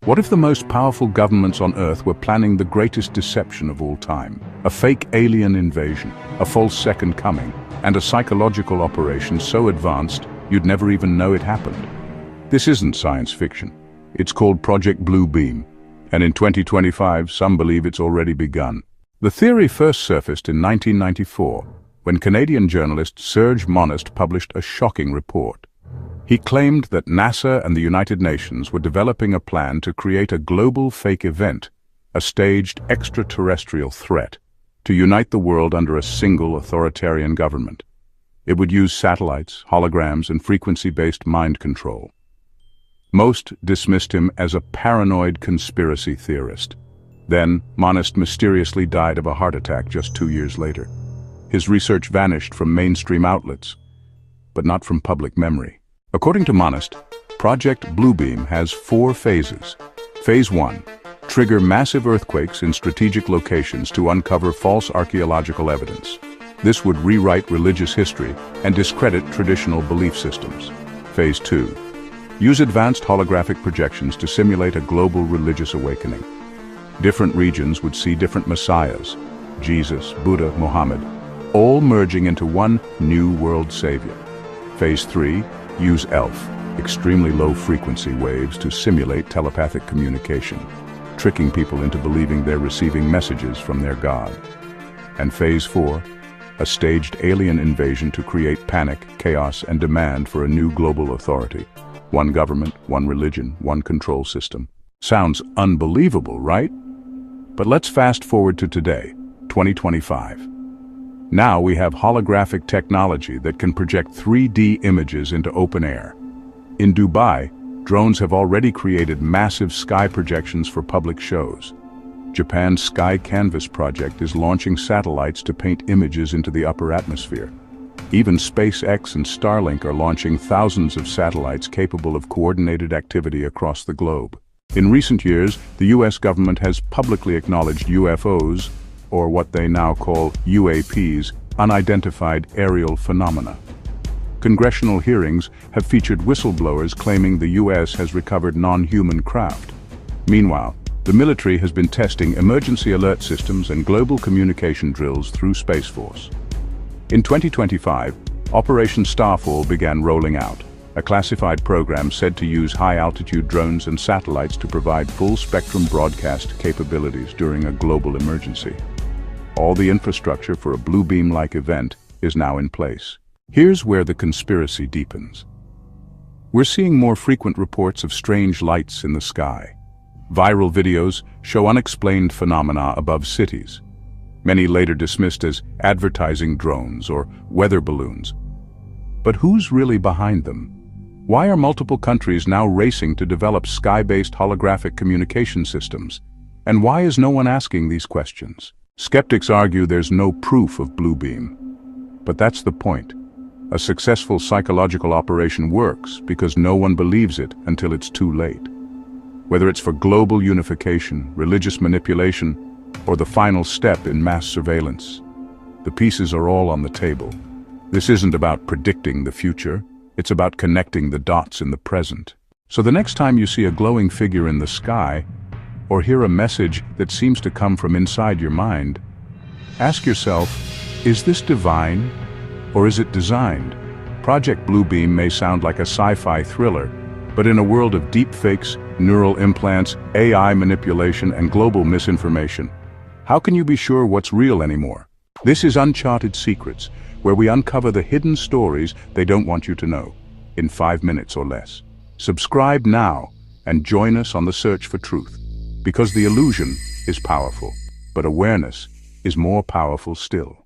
What if the most powerful governments on Earth were planning the greatest deception of all time? A fake alien invasion, a false second coming, and a psychological operation so advanced you'd never even know it happened. This isn't science fiction. It's called Project Bluebeam, and in 2025 some believe it's already begun. The theory first surfaced in 1994 when Canadian journalist Serge Monast published a shocking report. He claimed that NASA and the United Nations were developing a plan to create a global fake event, a staged extraterrestrial threat, to unite the world under a single authoritarian government. It would use satellites, holograms, and frequency-based mind control. Most dismissed him as a paranoid conspiracy theorist. Then, Monist mysteriously died of a heart attack just 2 years later. His research vanished from mainstream outlets, but not from public memory. According to Monist, Project Bluebeam has 4 phases. Phase 1. Trigger massive earthquakes in strategic locations to uncover false archaeological evidence. This would rewrite religious history and discredit traditional belief systems. Phase 2. Use advanced holographic projections to simulate a global religious awakening. Different regions would see different messiahs, Jesus, Buddha, Muhammad, all merging into one new world savior. Phase 3. Use ELF, extremely low-frequency waves, to simulate telepathic communication, tricking people into believing they're receiving messages from their God. And Phase 4, a staged alien invasion to create panic, chaos, and demand for a new global authority. One government, one religion, one control system. Sounds unbelievable, right? But let's fast forward to today, 2025. Now we have holographic technology that can project 3D images into open air. In Dubai, drones have already created massive sky projections for public shows. Japan's Sky Canvas project is launching satellites to paint images into the upper atmosphere. Even SpaceX and Starlink are launching thousands of satellites capable of coordinated activity across the globe. In recent years, the US government has publicly acknowledged UFOs, or what they now call UAPs, Unidentified Aerial Phenomena. Congressional hearings have featured whistleblowers claiming the US has recovered non-human craft. Meanwhile, the military has been testing emergency alert systems and global communication drills through Space Force. In 2025, Operation Starfall began rolling out, a classified program said to use high-altitude drones and satellites to provide full-spectrum broadcast capabilities during a global emergency. All the infrastructure for a Bluebeam-like event is now in place. Here's where the conspiracy deepens. We're seeing more frequent reports of strange lights in the sky. Viral videos show unexplained phenomena above cities, many later dismissed as advertising drones or weather balloons. But who's really behind them? Why are multiple countries now racing to develop sky-based holographic communication systems? And why is no one asking these questions? Skeptics argue there's no proof of Bluebeam. But that's the point. A successful psychological operation works because no one believes it until it's too late. Whether it's for global unification, religious manipulation, or the final step in mass surveillance, the pieces are all on the table. This isn't about predicting the future, it's about connecting the dots in the present. So the next time you see a glowing figure in the sky, or hear a message that seems to come from inside your mind, ask yourself, is this divine, or is it designed? Project Bluebeam may sound like a sci-fi thriller, but in a world of deepfakes, neural implants, AI manipulation, and global misinformation, how can you be sure what's real anymore? This is Uncharted Secrets, where we uncover the hidden stories they don't want you to know, in 5 minutes or less. Subscribe now and join us on the search for truth. Because the illusion is powerful, but awareness is more powerful still.